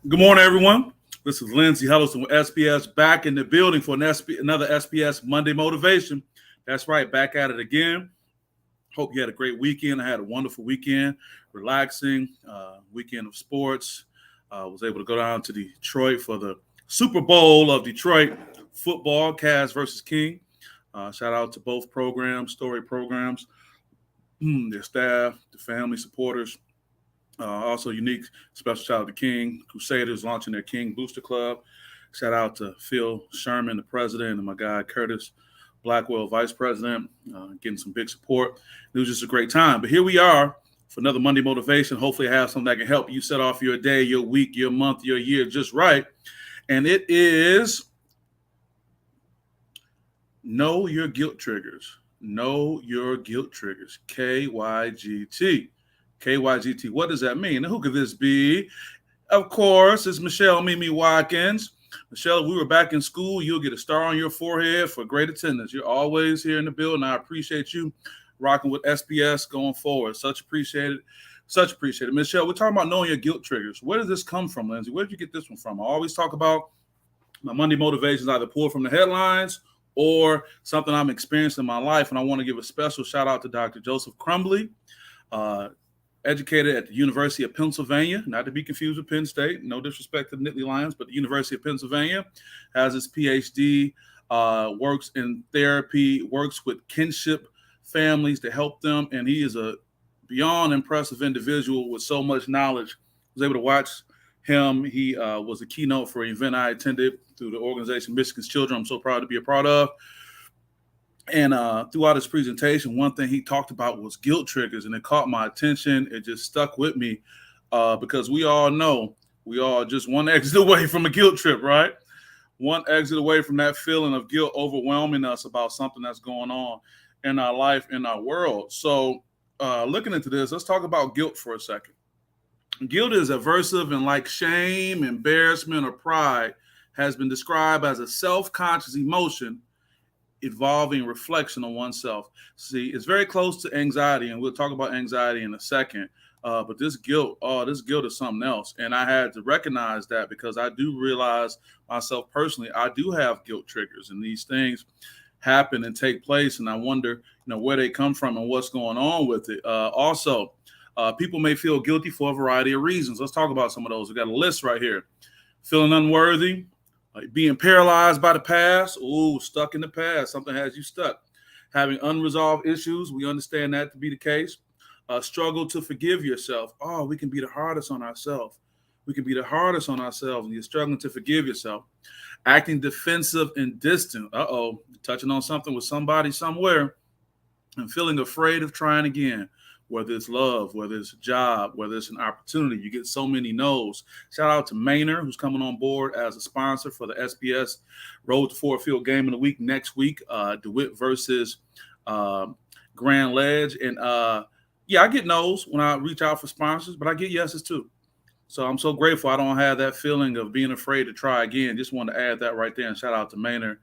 Good morning, everyone. This is Lindsay Huddleston with SPS back in the building for another SPS Monday Motivation. That's right, back at it again. Hope you had a great weekend. I had a wonderful weekend, relaxing, weekend of sports. Was able to go down to Detroit for the Super Bowl of Detroit football, Cavs versus King. Shout out to both programs, story programs, their staff, the family, supporters. Also, unique special shout out to King Crusaders launching their King Booster Club. Shout out to Phil Sherman, the president, and my guy Curtis Blackwell, vice president, getting some big support. It was just a great time. But here we are for another Monday Motivation. Hopefully, I have something that can help you set off your day, your week, your month, your year just right. And it is Know Your Guilt Triggers. Know Your Guilt Triggers. KYGT. KYGT. What does that mean? And who could this be? Of course, it's Michelle Mimi Watkins. Michelle, if we were back in school, you'll get a star on your forehead for great attendance. You're always here in the building. I appreciate you rocking with SPS going forward. Such appreciated. Such appreciated. Michelle, we're talking about knowing your guilt triggers. Where did this come from, Lindsay? Where did you get this one from? I always talk about my Monday motivations either pulled from the headlines or something I'm experiencing in my life. And I want to give a special shout out to Dr. Joseph Crumbly, educated at the University of Pennsylvania, not to be confused with Penn State. No disrespect to the Nittany Lions, but the University of Pennsylvania, has his PhD, works in therapy, works with kinship families to help them. And he is a beyond impressive individual with so much knowledge. I was able to watch him. He was a keynote for an event I attended through the organization Michigan's Children. I'm so proud to be a part of. And throughout his presentation, one thing he talked about was guilt triggers, and it caught my attention. It just stuck with me because we all know we are just one exit away from a guilt trip, right? One exit away from that feeling of guilt overwhelming us about something that's going on in our life, in our world. So looking into this, let's talk about guilt for a second. Guilt is aversive and like shame, embarrassment, or pride has been described as a self-conscious emotion involving reflection on oneself. See, it's very close to anxiety, and we'll talk about anxiety in a second. But this guilt is something else. And I had to recognize that because I do realize myself personally, I do have guilt triggers, and these things happen and take place. And I wonder, where they come from and what's going on with it. Also, people may feel guilty for a variety of reasons. Let's talk about some of those. We got a list right here. Feeling unworthy, being paralyzed by the past. Ooh, stuck in the past. Something has you stuck. Having unresolved issues. We understand that to be the case. Struggle to forgive yourself. Oh, we can be the hardest on ourselves. We can be the hardest on ourselves, and you're struggling to forgive yourself. Acting defensive and distant. Touching on something with somebody somewhere and feeling afraid of trying again. Whether it's love, whether it's a job, whether it's an opportunity, you get so many no's. Shout out to Maynard, who's coming on board as a sponsor for the SPS Road to Ford Field Game of the Week next week, DeWitt versus Grand Ledge. And I get no's when I reach out for sponsors, but I get yeses too. So I'm so grateful I don't have that feeling of being afraid to try again. Just wanted to add that right there. And shout out to Maynard,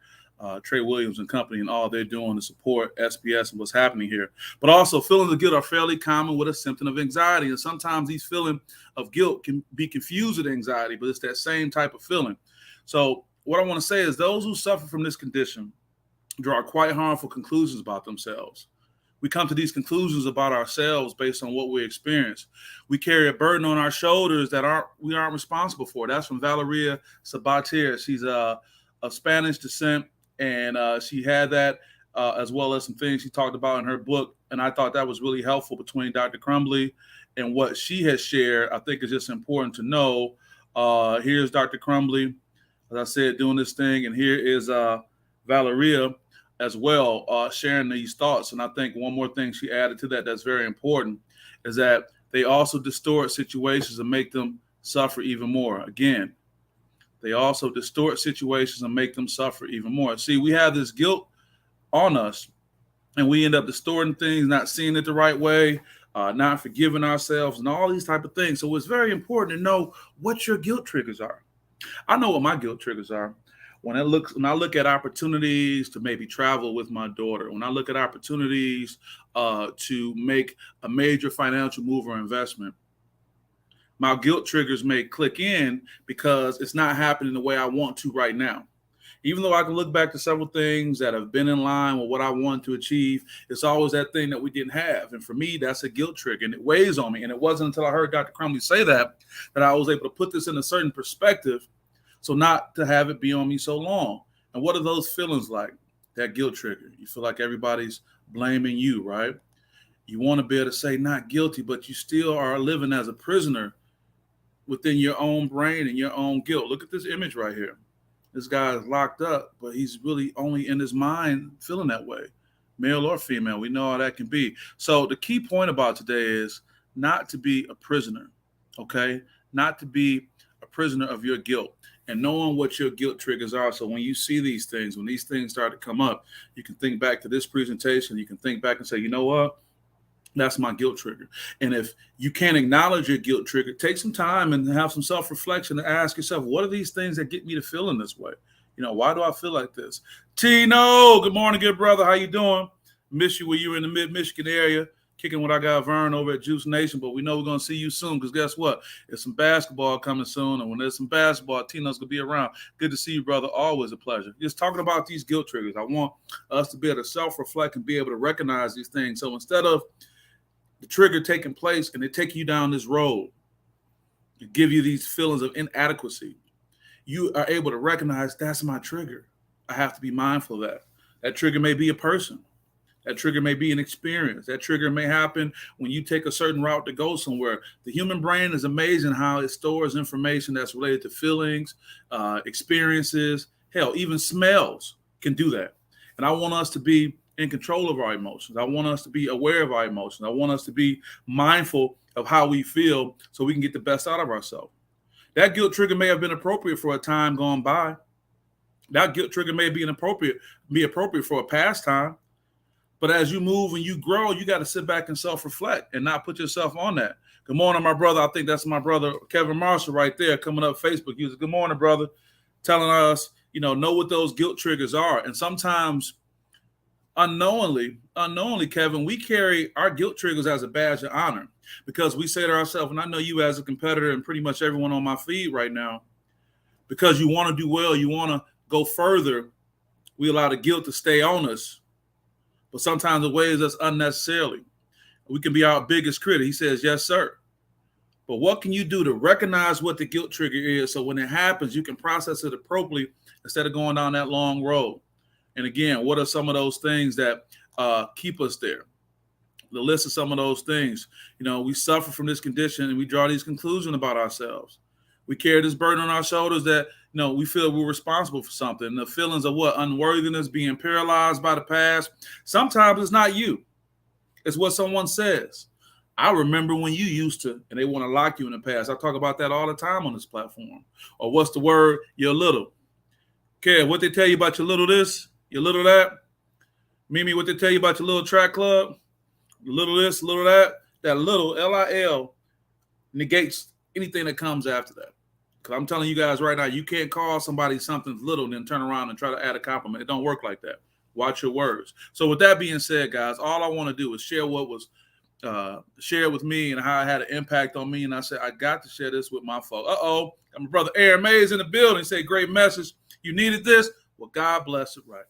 Trey Williams and company, and all they're doing to support SPS and what's happening here. But also, feelings of guilt are fairly common with a symptom of anxiety. And sometimes these feelings of guilt can be confused with anxiety, but it's that same type of feeling. So what I want to say is those who suffer from this condition draw quite harmful conclusions about themselves. We come to these conclusions about ourselves based on what we experience. We carry a burden on our shoulders that we aren't responsible for. That's from Valeria Sabater. She's of Spanish descent, and she had that as well as some things she talked about in her book. And I thought that was really helpful between Dr. Crumbly and what she has shared. I think it's just important to know. Here's Dr. Crumbly, as I said, doing this thing. And here is Valeria as well, sharing these thoughts. And I think one more thing she added to that that's very important is that they also distort situations and make them suffer even more. Again, they also distort situations and make them suffer even more. See, we have this guilt on us, and we end up distorting things, not seeing it the right way, not forgiving ourselves, and all these type of things. So it's very important to know what your guilt triggers are. I know what my guilt triggers are. When I look at opportunities to maybe travel with my daughter, when I look at opportunities to make a major financial move or investment, My guilt triggers may click in because it's not happening the way I want to right now. Even though I can look back to several things that have been in line with what I want to achieve, it's always that thing that we didn't have. And for me, that's a guilt trigger, and it weighs on me. And it wasn't until I heard Dr. Crumley say that I was able to put this in a certain perspective, so not to have it be on me so long. And what are those feelings like? That guilt trigger. You feel like everybody's blaming you, right? You want to be able to say not guilty, but you still are living as a prisoner within your own brain and your own guilt. Look at this image right here. This guy is locked up, but he's really only in his mind feeling that way, male or female. We know how that can be. So the key point about today is not to be a prisoner, okay? Not to be a prisoner of your guilt and knowing what your guilt triggers are. So when you see these things, when these things start to come up, you can think back to this presentation. You can think back and say, you know what? That's my guilt trigger. And if you can't acknowledge your guilt trigger, take some time and have some self-reflection and ask yourself, what are these things that get me to feeling this way? You know, why do I feel like this? Tino, good morning, good brother. How you doing? Miss you when you were in the mid-Michigan area, kicking what I got Vern over at Juice Nation. But we know we're going to see you soon because guess what? There's some basketball coming soon. And when there's some basketball, Tino's going to be around. Good to see you, brother. Always a pleasure. Just talking about these guilt triggers. I want us to be able to self-reflect and be able to recognize these things. So instead of the trigger taking place and they take you down this road to give you these feelings of inadequacy, you are able to recognize that's my trigger. I have to be mindful of that. That trigger may be a person. That trigger may be an experience. That trigger may happen when you take a certain route to go somewhere. The human brain is amazing how it stores information that's related to feelings, experiences, hell, even smells can do that. And I want us to be in control of our emotions. I want us to be aware of our emotions. I want us to be mindful of how we feel so we can get the best out of ourselves. That guilt trigger may have been appropriate for a time gone by. That guilt trigger may be appropriate for a past time. But as you move and you grow, you got to sit back and self-reflect and not put yourself on that. Good morning, my brother. I think that's my brother, Kevin Marshall, right there, coming up Facebook. He was, good morning, brother, telling us, know what those guilt triggers are. And sometimes unknowingly, Kevin, we carry our guilt triggers as a badge of honor because we say to ourselves, and I know you as a competitor and pretty much everyone on my feed right now, because you want to do well, you want to go further, we allow the guilt to stay on us. But sometimes it weighs us unnecessarily. We can be our biggest critic. He says, yes, sir. But what can you do to recognize what the guilt trigger is so when it happens, you can process it appropriately instead of going down that long road? And again, what are some of those things that keep us there? The list of some of those things. We suffer from this condition and we draw these conclusions about ourselves. We carry this burden on our shoulders that, we feel we're responsible for something. And the feelings of what? Unworthiness, being paralyzed by the past. Sometimes it's not you. It's what someone says. I remember when you used to, and they want to lock you in the past. I talk about that all the time on this platform. Or what's the word? You're little. Okay, what they tell you about your little this, your little that. Mimi, what they tell you about your little track club, little this, little that. That little, L-I-L, negates anything that comes after that. Because I'm telling you guys right now, you can't call somebody something little and then turn around and try to add a compliment. It don't work like that. Watch your words. So with that being said, guys, all I want to do is share what was shared with me and how it had an impact on me. And I said, I got to share this with my folks. Got my brother Aaron Mays in the building. He said, great message. You needed this? Well, God bless it, right?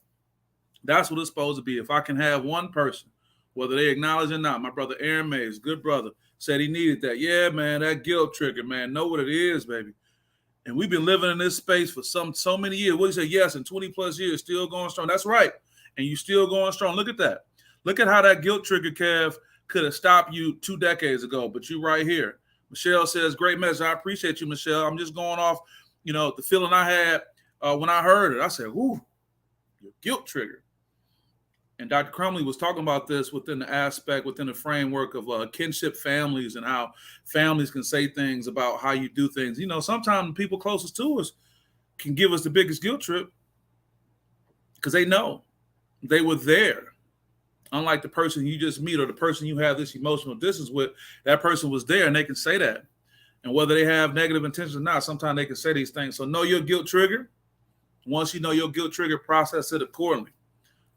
That's what it's supposed to be. If I can have one person, whether they acknowledge it or not, my brother Aaron Mays, good brother, said he needed that. Yeah, man, that guilt trigger, man. Know what it is, baby. And we've been living in this space for so many years. What do you say? Yes, in 20 plus years, still going strong. That's right. And you still going strong. Look at that. Look at how that guilt trigger, Kev, could have stopped you 2 decades ago, but you right here. Michelle says, great message. I appreciate you, Michelle. I'm just going off, the feeling I had when I heard it. I said, ooh, your guilt trigger. And Dr. Crumley was talking about this within the framework of kinship families and how families can say things about how you do things. Sometimes the people closest to us can give us the biggest guilt trip because they know they were there. Unlike the person you just meet or the person you have this emotional distance with, that person was there and they can say that. And whether they have negative intentions or not, sometimes they can say these things. So know your guilt trigger. Once you know your guilt trigger, process it accordingly.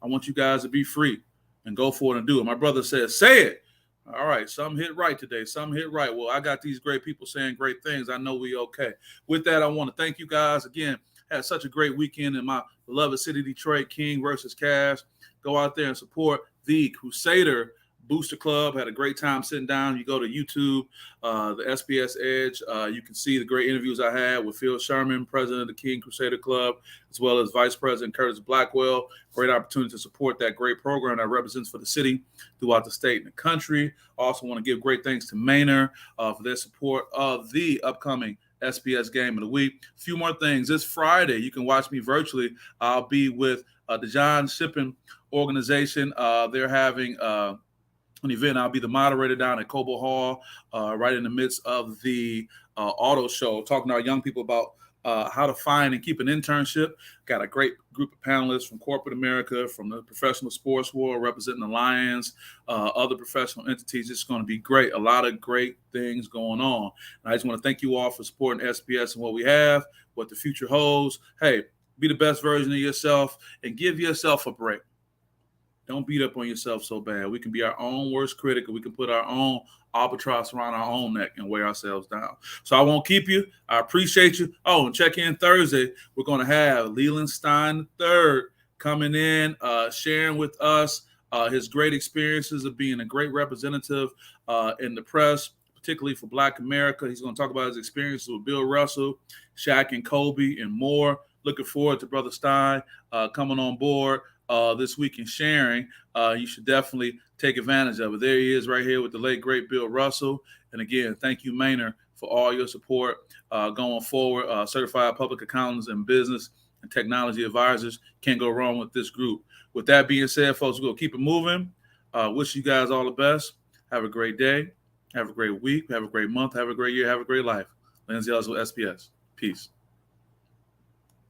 I want you guys to be free and go for it and do it. My brother says, say it. All right, some hit right today. Some hit right. Well, I got these great people saying great things. I know we okay. With that, I want to thank you guys again. Had such a great weekend in my beloved city, Detroit. King versus Cash. Go out there and support the Crusader Booster Club. Had a great time sitting down. You go to YouTube, the SPS Edge. You can see the great interviews I had with Phil Sherman, president of the King Crusader Club, as well as Vice President Curtis Blackwell. Great opportunity to support that great program that represents for the city throughout the state and the country. Also want to give great thanks to Manor for their support of the upcoming SPS Game of the Week. A few more things. This Friday, you can watch me virtually. I'll be with the John Shipping Organization. They're having an event. I'll be the moderator down at Cobo Hall, right in the midst of the auto show, talking to our young people about how to find and keep an internship. Got a great group of panelists from corporate America, from the professional sports world, representing the Lions, other professional entities. It's going to be great. A lot of great things going on. And I just want to thank you all for supporting SPS and what we have, what the future holds. Hey, be the best version of yourself and give yourself a break. Don't beat up on yourself so bad. We can be our own worst critic, and we can put our own albatross around our own neck and weigh ourselves down. So I won't keep you. I appreciate you. Oh, and check in Thursday. We're going to have Leland Stein III coming in, sharing with us his great experiences of being a great representative in the press, particularly for Black America. He's going to talk about his experiences with Bill Russell, Shaq and Kobe, and more. Looking forward to Brother Stein coming on board this week and sharing. You should definitely take advantage of it. There he is right here with the late, great Bill Russell. And again, thank you, Maynard, for all your support going forward. Certified public accountants and business and technology advisors. Can't go wrong with this group. With that being said, folks, we're going to keep it moving. Wish you guys all the best. Have a great day. Have a great week. Have a great month. Have a great year. Have a great life. Lindsay Ellis with SPS. Peace.